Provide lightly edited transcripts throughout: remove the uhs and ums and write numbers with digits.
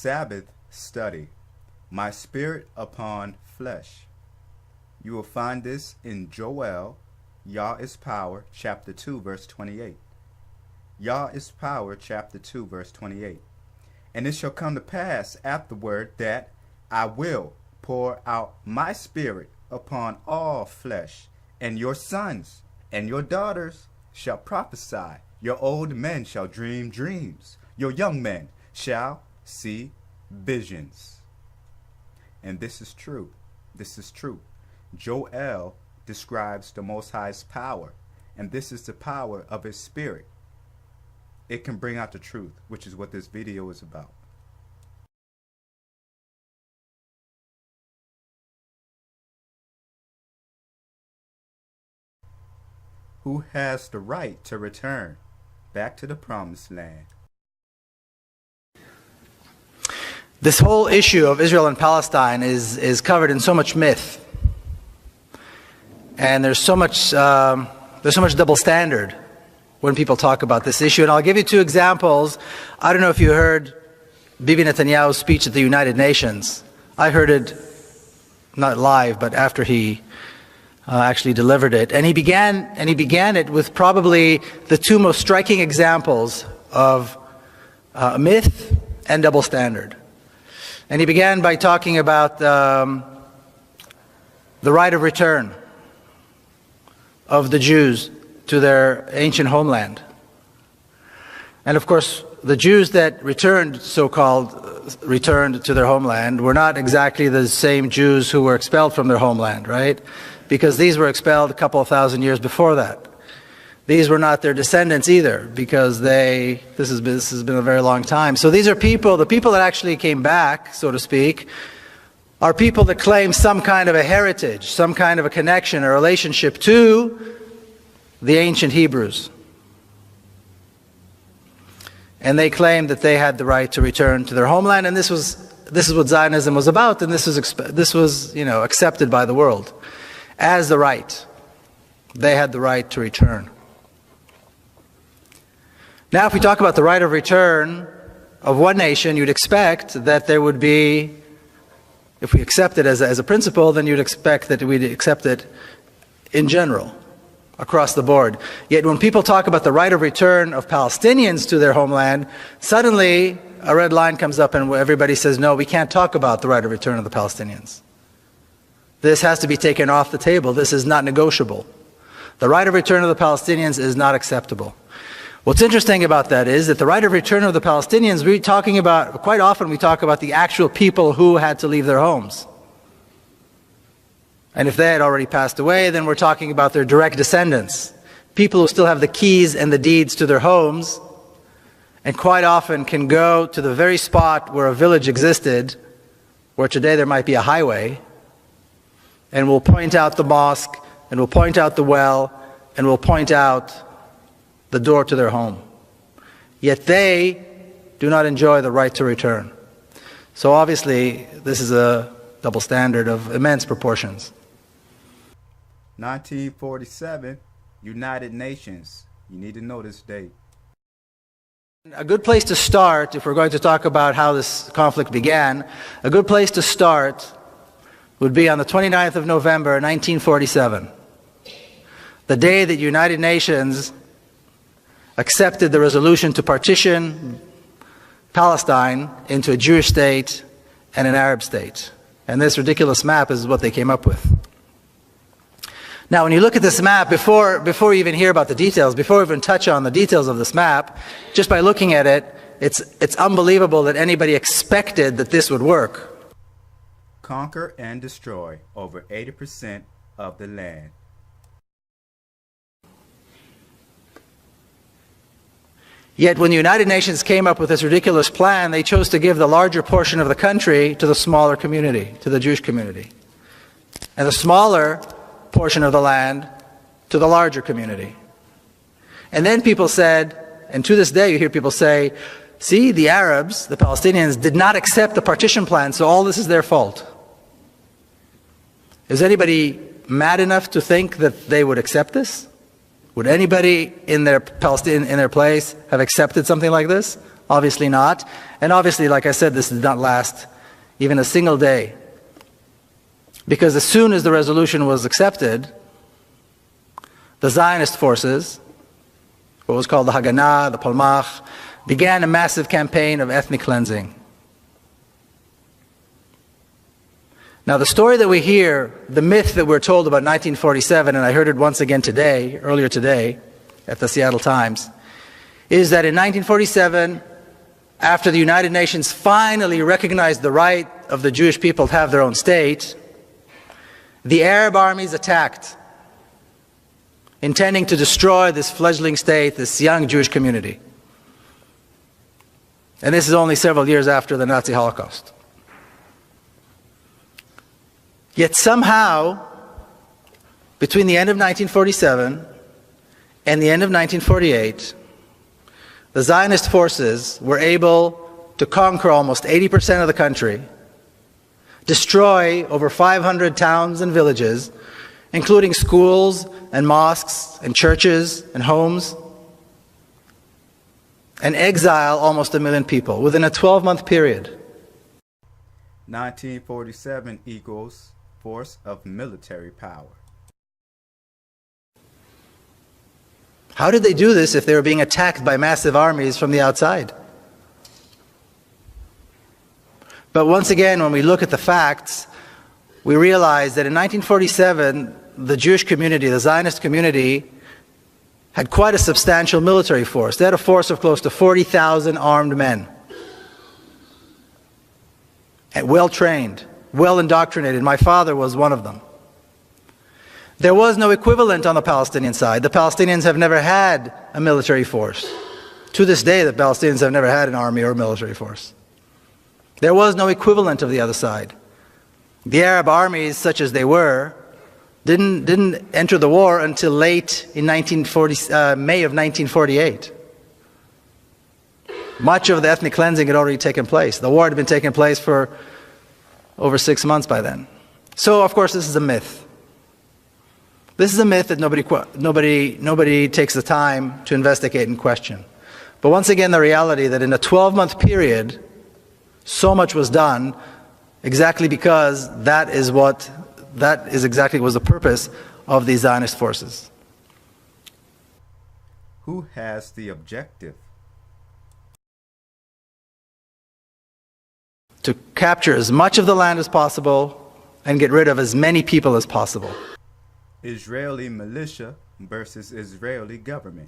Sabbath study, My Spirit Upon Flesh. You will find this in Joel, Yah is Power, chapter 2, verse 28. Yah is Power, chapter 2, verse 28. And it shall come to pass afterward that I will pour out my Spirit upon all flesh, and your sons and your daughters shall prophesy. Your old men shall dream dreams. Your young men shall see visions. And this is true. This is true. Joel describes the Most High's power, and this is the power of His Spirit. It can bring out the truth, which is what this video is about. Who has the right to return back to the promised land? This whole issue of Israel and Palestine is covered in so much myth, and there's so much double standard when people talk about this issue. And I'll give you two examples. I don't know if you heard Bibi Netanyahu's speech at the United Nations. I heard it not live, but after he actually delivered it, and he began it with probably the two most striking examples of myth and double standard. And he began by talking about the right of return of the Jews to their ancient homeland. And of course, the Jews that returned, so-called returned to their homeland, were not exactly the same Jews who were expelled from their homeland, right? Because these were expelled a couple of thousand years before that. These were not their descendants either, because this has been a very long time. So these are the people that actually came back, so to speak, are people that claim some kind of a heritage, some kind of a connection, a relationship to the ancient Hebrews. And they claimed that they had the right to return to their homeland, and this is what Zionism was about, and this was accepted by the world as the right. They had the right to return. Now, if we talk about the right of return of one nation, you'd expect that there would be, if we accept it as a principle, then you'd expect that we'd accept it in general, across the board. Yet when people talk about the right of return of Palestinians to their homeland, suddenly a red line comes up and everybody says, no, we can't talk about the right of return of the Palestinians. This has to be taken off the table. This is not negotiable. The right of return of the Palestinians is not acceptable. What's interesting about that is that the right of return of the Palestinians, quite often we talk about the actual people who had to leave their homes. And if they had already passed away, then we're talking about their direct descendants, people who still have the keys and the deeds to their homes, and quite often can go to the very spot where a village existed, where today there might be a highway, and will point out the mosque, and will point out the well, and will point out the door to their home. Yet they do not enjoy the right to return. So obviously, this is a double standard of immense proportions. 1947, United Nations. You need to know this date. A good place to start, if we're going to talk about how this conflict began, a good place to start would be on the 29th of November, 1947. The day that United Nations accepted the resolution to partition Palestine into a Jewish state and an Arab state. And this ridiculous map is what they came up with. Now, when you look at this map, before you even hear about the details, before we even touch on the details of this map, just by looking at it, it's unbelievable that anybody expected that this would work. Conquer and destroy over 80% of the land. Yet when the United Nations came up with this ridiculous plan, they chose to give the larger portion of the country to the smaller community, to the Jewish community, and the smaller portion of the land to the larger community. And then people said, and to this day you hear people say, see, the Arabs, the Palestinians, did not accept the partition plan, so all this is their fault. Is anybody mad enough to think that they would accept this? Would anybody in their place have accepted something like this? Obviously not. And obviously, like I said, this did not last even a single day. Because as soon as the resolution was accepted, the Zionist forces, what was called the Haganah, the Palmach, began a massive campaign of ethnic cleansing. Now the story that we hear, the myth that we're told about 1947, and I heard it once again today, earlier today, at the Seattle Times, is that in 1947, after the United Nations finally recognized the right of the Jewish people to have their own state, the Arab armies attacked, intending to destroy this fledgling state, this young Jewish community. And this is only several years after the Nazi Holocaust. Yet somehow, between the end of 1947 and the end of 1948, the Zionist forces were able to conquer almost 80% of the country, destroy over 500 towns and villages, including schools and mosques and churches and homes, and exile almost 1 million people within a 12-month period. 1947 equals force of military power. How did they do this if they were being attacked by massive armies from the outside? But once again, when we look at the facts, we realize that in 1947, the Jewish community, the Zionist community, had quite a substantial military force. They had a force of close to 40,000 armed men. And well trained, well indoctrinated. My father was one of them. There was no equivalent on the Palestinian side. The Palestinians have never had a military force. To this day, the Palestinians have never had an army or a military force. There was no equivalent of the other side. The Arab armies, such as they were, didn't enter the war until late in May of 1948. Much of the ethnic cleansing had already taken place. The war had been taking place for over 6 months by then. So, of course, this is a myth. This is a myth that nobody takes the time to investigate and question. But once again, the reality that in a 12-month period, so much was done exactly because that is exactly was the purpose of these Zionist forces. Who has the objective? To capture as much of the land as possible and get rid of as many people as possible. Israeli militia versus Israeli government.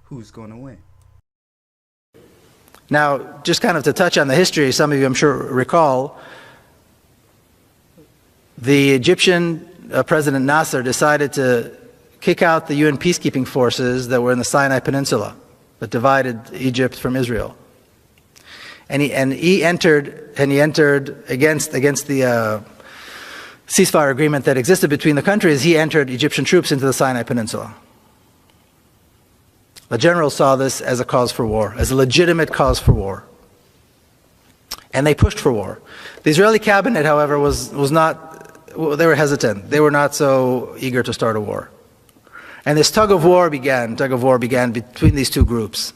Who's going to win? Now, just kind of to touch on the history, some of you I'm sure recall, the Egyptian President Nasser decided to kick out the UN peacekeeping forces that were in the Sinai Peninsula that divided Egypt from Israel. And he entered against the ceasefire agreement that existed between the countries. He entered Egyptian troops into the Sinai Peninsula. The generals saw this as a cause for war, as a legitimate cause for war. And they pushed for war. The Israeli cabinet, however, was not, they were hesitant. They were not so eager to start a war. And this tug of war began between these two groups.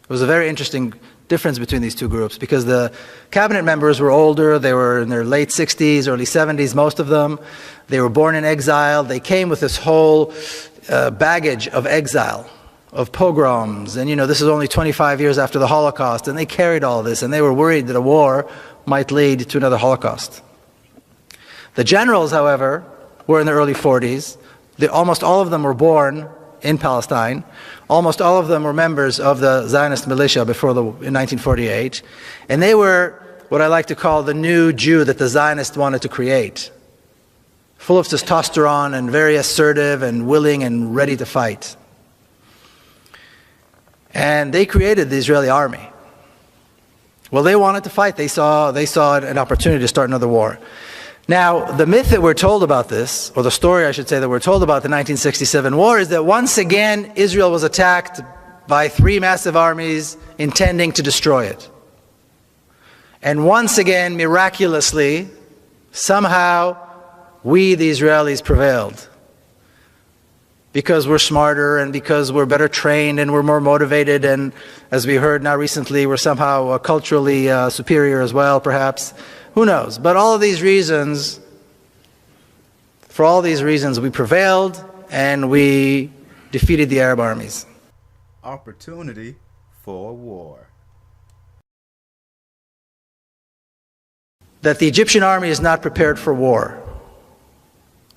It was a very interesting difference between these two groups because the cabinet members were older. They were in their late 60s, early 70s, most of them. They were born in exile. They came with this whole baggage of exile, of pogroms. And, this is only 25 years after the Holocaust. And they carried all this. And they were worried that a war might lead to another Holocaust. The generals, however, were in their early 40s. Almost all of them were born in Palestine. Almost all of them were members of the Zionist militia in 1948. And they were what I like to call the new Jew that the Zionists wanted to create. Full of testosterone and very assertive and willing and ready to fight. And they created the Israeli army. Well, they wanted to fight. They saw an opportunity to start another war. Now, the myth that we're told about this, or the story I should say that we're told about the 1967 war, is that once again Israel was attacked by 3 massive armies intending to destroy it. And once again, miraculously, somehow, we, the Israelis, prevailed. because we're smarter and because we're better trained and we're more motivated, and as we heard now recently, we're somehow culturally superior as well, perhaps. Who knows? But all of these reasons, for all these reasons, we prevailed and we defeated the Arab armies. Opportunity for war. That the Egyptian army is not prepared for war,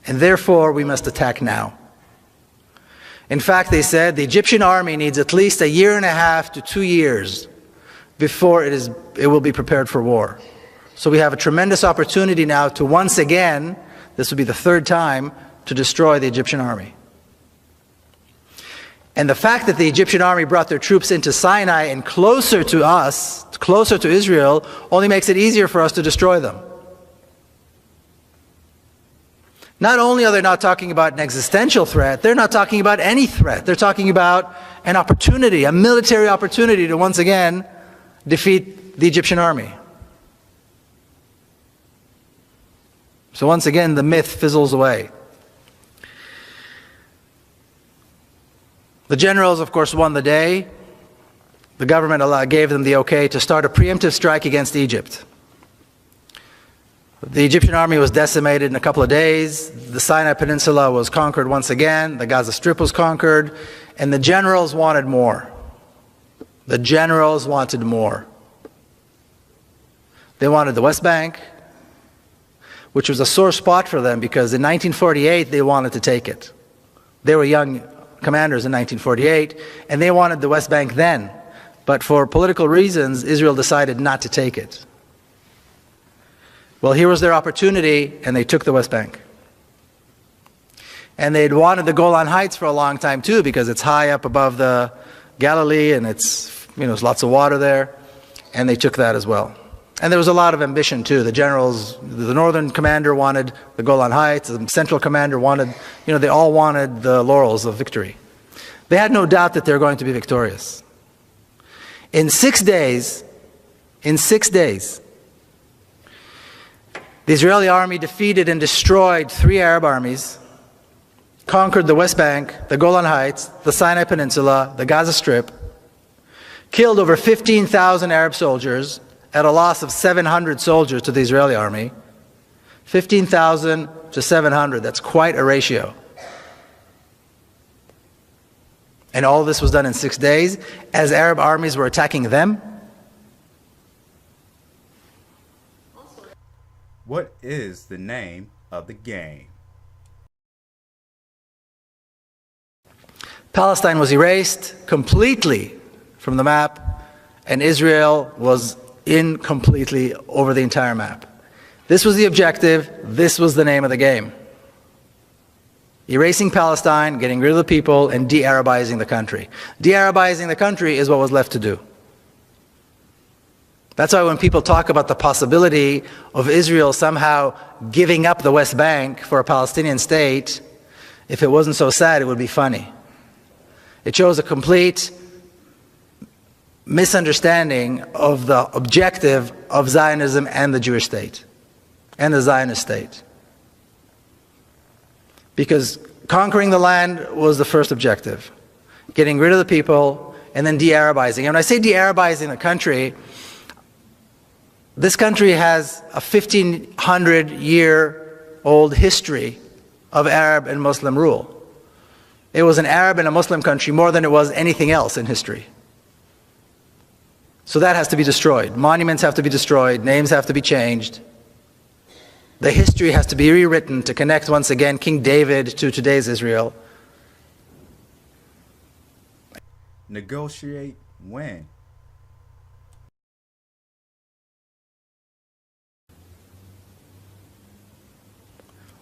and therefore we must attack now. In fact, they said the Egyptian army needs at least 1.5 to 2 years before it will be prepared for war. So we have a tremendous opportunity now to once again, this will be the third time, to destroy the Egyptian army. And the fact that the Egyptian army brought their troops into Sinai and closer to us, closer to Israel, only makes it easier for us to destroy them. Not only are they not talking about an existential threat, they're not talking about any threat. They're talking about an opportunity, a military opportunity to once again defeat the Egyptian army. So once again, the myth fizzles away. The generals, of course, won the day. The government gave them the okay to start a preemptive strike against Egypt. The Egyptian army was decimated in a couple of days. The Sinai Peninsula was conquered once again. The Gaza Strip was conquered. And the generals wanted more. The generals wanted more. They wanted the West Bank, which was a sore spot for them because in 1948 they wanted to take it. They were young commanders in 1948, and they wanted the West Bank then. But for political reasons, Israel decided not to take it. Well, here was their opportunity, and they took the West Bank. And they'd wanted the Golan Heights for a long time too, because it's high up above the Galilee, and there's lots of water there, and they took that as well. And there was a lot of ambition too. The generals, the northern commander wanted the Golan Heights, the central commander wanted, they all wanted the laurels of victory. They had no doubt that they were going to be victorious. In 6 days, the Israeli army defeated and destroyed 3 Arab armies, conquered the West Bank, the Golan Heights, the Sinai Peninsula, the Gaza Strip, killed over 15,000 Arab soldiers at a loss of 700 soldiers to the Israeli army. 15,000 to 700, that's quite a ratio. And all this was done in 6 days as Arab armies were attacking them. What is the name of the game? Palestine was erased completely from the map, and Israel was in completely over the entire map. This was the objective, this was the name of the game. Erasing Palestine, getting rid of the people, and de-Arabizing the country. De-Arabizing the country is what was left to do. That's why when people talk about the possibility of Israel somehow giving up the West Bank for a Palestinian state, if it wasn't so sad, it would be funny. It shows a complete misunderstanding of the objective of Zionism and the Jewish state, and the Zionist state. Because conquering the land was the first objective, getting rid of the people, and then de-Arabizing. And when I say de-Arabizing the country, this country has a 1,500-year-old history of Arab and Muslim rule. It was an Arab and a Muslim country more than it was anything else in history. So that has to be destroyed. Monuments have to be destroyed. Names have to be changed. The history has to be rewritten to connect once again King David to today's Israel. Negotiate when?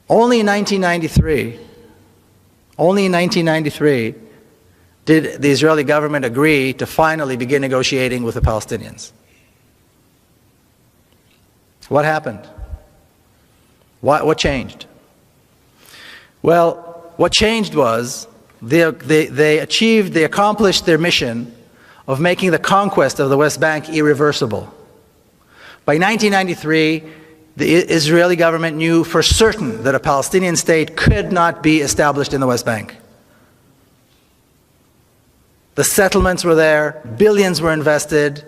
Only in 1993 did the Israeli government agree to finally begin negotiating with the Palestinians. What happened? What changed? Well, what changed was they accomplished their mission of making the conquest of the West Bank irreversible. By 1993, the Israeli government knew for certain that a Palestinian state could not be established in the West Bank. The settlements were there, billions were invested.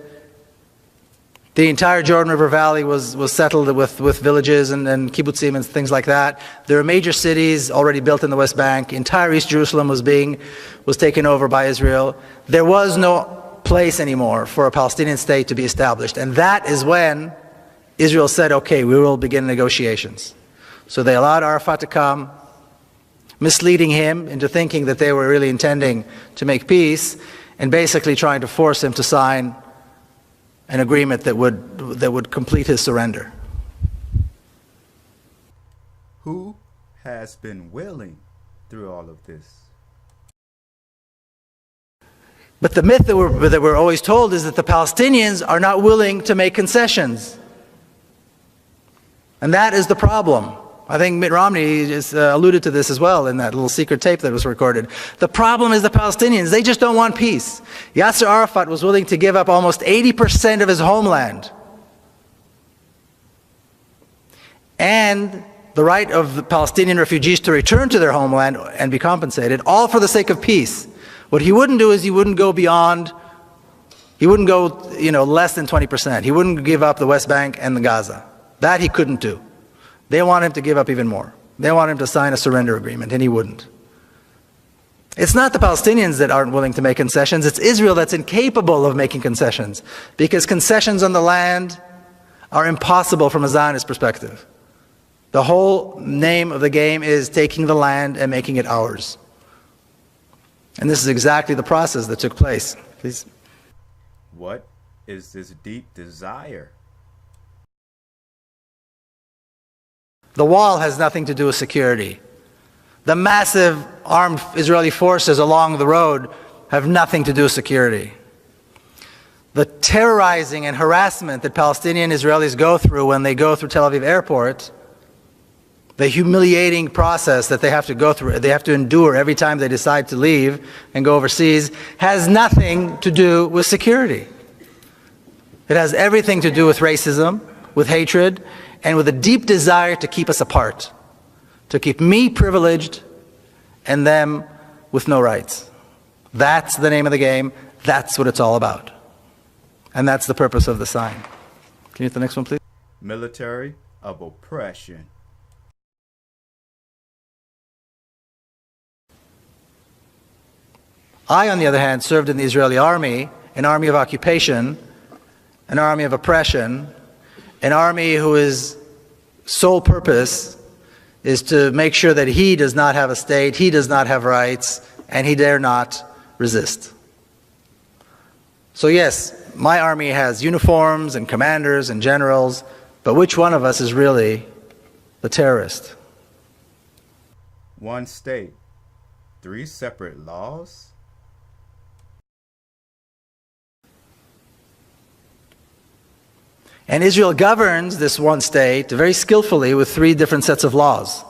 The entire Jordan River Valley was settled with villages and kibbutzim and things like that. There were major cities already built in the West Bank. Entire East Jerusalem was taken over by Israel. There was no place anymore for a Palestinian state to be established. And that is when Israel said, okay, we will begin negotiations. So they allowed Arafat to come, misleading him into thinking that they were really intending to make peace, and basically trying to force him to sign an agreement that would complete his surrender. Who has been willing through all of this? But the myth that we're always told is that the Palestinians are not willing to make concessions. And that is the problem. I think Mitt Romney just alluded to this as well in that little secret tape that was recorded. The problem is the Palestinians. They just don't want peace. Yasser Arafat was willing to give up almost 80% of his homeland and the right of the Palestinian refugees to return to their homeland and be compensated, all for the sake of peace. What he wouldn't do is he wouldn't go less than 20%. He wouldn't give up the West Bank and the Gaza. That he couldn't do. They want him to give up even more. They want him to sign a surrender agreement, and he wouldn't. It's not the Palestinians that aren't willing to make concessions. It's Israel that's incapable of making concessions, because concessions on the land are impossible from a Zionist perspective. The whole name of the game is taking the land and making it ours. And this is exactly the process that took place. Please. What is this deep desire? The wall has nothing to do with security. The massive armed Israeli forces along the road have nothing to do with security. The terrorizing and harassment that Palestinian Israelis go through when they go through Tel Aviv airport, the humiliating process that they have to go through, they have to endure every time they decide to leave and go overseas, has nothing to do with security. It has everything to do with racism, with hatred, and with a deep desire to keep us apart, to keep me privileged and them with no rights. That's the name of the game. That's what it's all about. And that's the purpose of the sign. Can you hit the next one, please? Military of oppression. I, on the other hand, served in the Israeli army, an army of occupation, an army of oppression, an army whose sole purpose is to make sure that he does not have a state, he does not have rights, and he dare not resist. So yes, my army has uniforms and commanders and generals, but which one of us is really the terrorist? One state, 3 separate laws? And Israel governs this one state very skillfully with 3 different sets of laws.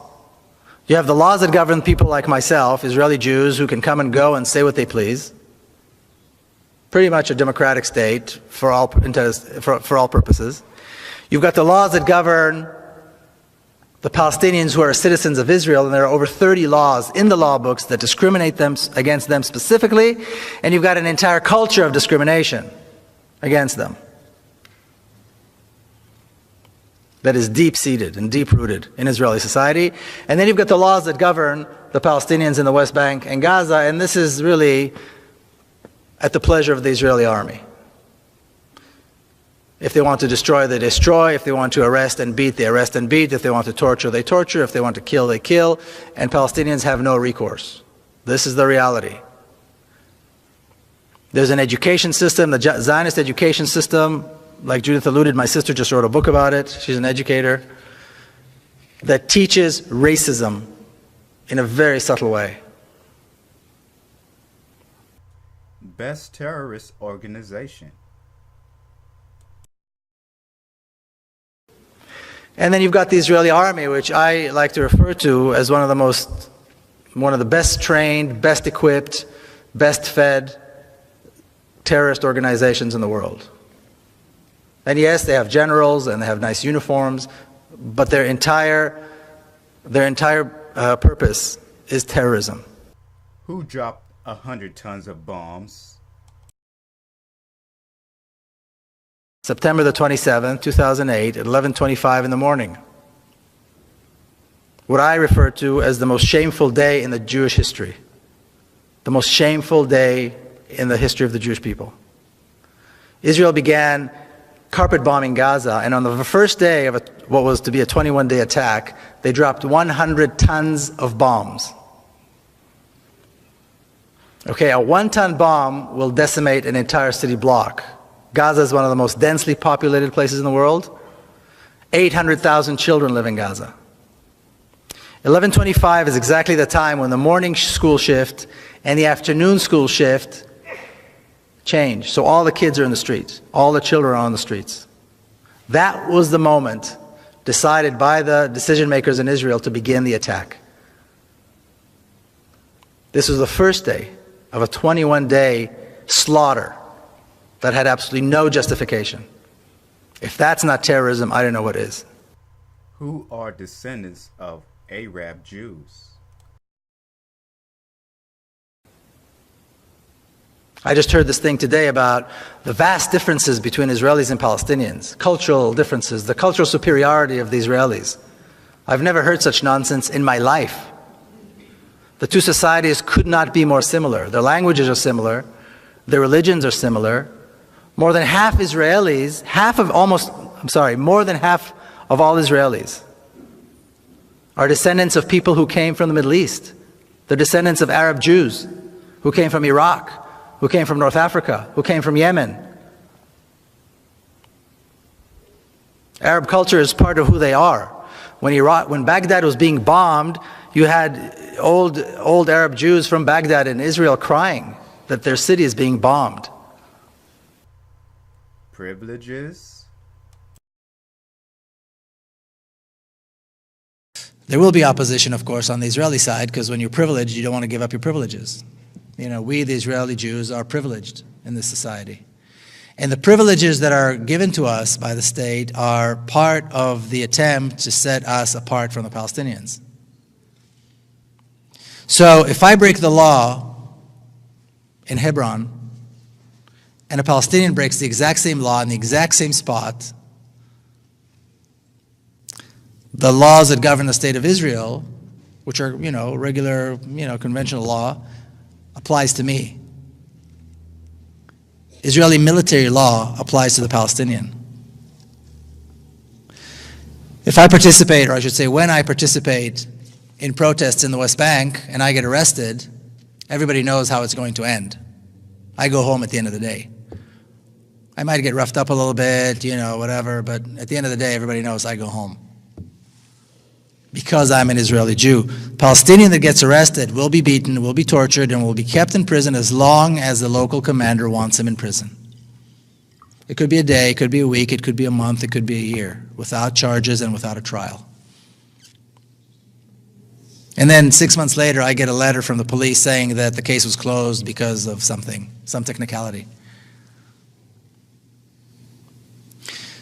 You have the laws that govern people like myself, Israeli Jews, who can come and go and say what they please. Pretty much a democratic state for all purposes. You've got the laws that govern the Palestinians who are citizens of Israel, and there are over 30 laws in the law books that discriminate against them specifically, and you've got an entire culture of discrimination against them that is deep-seated and deep-rooted in Israeli society. And then you've got the laws that govern the Palestinians in the West Bank and Gaza, and this is really at the pleasure of the Israeli army. If they want to destroy, they destroy. If they want to arrest and beat, they arrest and beat. If they want to torture, they torture. If they want to kill, they kill. And Palestinians have no recourse. This is the reality. There's an education system, the Zionist education system, like Judith alluded, my sister just wrote a book about it. She's an educator that teaches racism in a very subtle way. Best terrorist organization. And then you've got the Israeli army, which I like to refer to as one of the best trained, best equipped, best fed terrorist organizations in the world. And yes, they have generals and they have nice uniforms, but their entire purpose is terrorism. Who dropped 100 tons of bombs September the 27th, 2008, at 11:25 in the morning. What I refer to as the most shameful day in the Jewish history. The most shameful day in the history of the Jewish people. Israel began carpet bombing Gaza, and on the first day of what was to be a 21-day attack, they dropped 100 tons of bombs. Okay, a 1-ton bomb will decimate an entire city block. Gaza is one of the most densely populated places in the world. 800,000 children live in Gaza. 11:25 is exactly the time when the morning school shift and the afternoon school shift change. So all the kids are in the streets. All the children are on the streets. That was the moment decided by the decision makers in Israel to begin the attack. This was the first day of a 21-day slaughter that had absolutely no justification. If that's not terrorism, I don't know what is. Who are descendants of Arab Jews? I just heard this thing today about the vast differences between Israelis and Palestinians, cultural differences, the cultural superiority of the Israelis. I've never heard such nonsense in my life. The two societies could not be more similar. Their languages are similar. Their religions are similar. More than half Israelis, more than half of all Israelis are descendants of people who came from the Middle East. They're descendants of Arab Jews who came from Iraq, who came from North Africa, who came from Yemen. Arab culture is part of who they are. When Baghdad was being bombed, you had old Arab Jews from Baghdad in Israel crying that their city is being bombed. Privileges? There will be opposition, of course, on the Israeli side, because when you're privileged, you don't want to give up your privileges. You know, we, the Israeli Jews, are privileged in this society. And the privileges that are given to us by the state are part of the attempt to set us apart from the Palestinians. So if I break the law in Hebron, and a Palestinian breaks the exact same law in the exact same spot, the laws that govern the state of Israel, which are, regular, conventional law, applies to me. Israeli military law applies to the Palestinian. If I participate, or I should say when I participate in protests in the West Bank and I get arrested, everybody knows how it's going to end. I go home at the end of the day. I might get roughed up a little bit, whatever, but at the end of the day, everybody knows I go home. Because I'm an Israeli Jew. Palestinian that gets arrested will be beaten, will be tortured, and will be kept in prison as long as the local commander wants him in prison. It could be a day, it could be a week, it could be a month, it could be a year, without charges and without a trial. And then 6 months later, I get a letter from the police saying that the case was closed because of something, some technicality.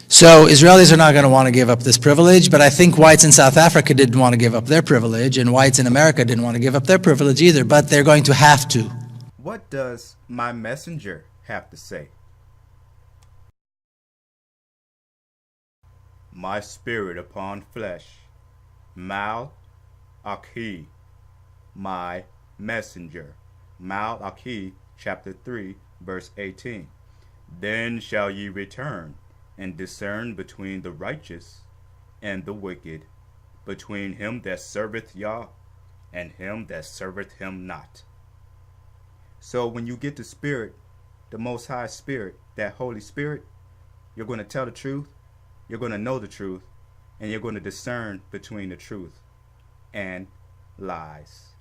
So Israelis are not going to want to give up this privilege, but I think whites in South Africa didn't want to give up their privilege, and whites in America didn't want to give up their privilege either, but they're going to have to. What does my messenger have to say? My spirit upon flesh, Mal Akhi, my messenger. Mal Akhi, chapter 3, verse 18. Then shall ye return, and discern between the righteous and the wicked, between him that serveth Yah and him that serveth him not. So when you get the Spirit, the Most High Spirit, that Holy Spirit, you're going to tell the truth, you're going to know the truth, and you're going to discern between the truth and lies.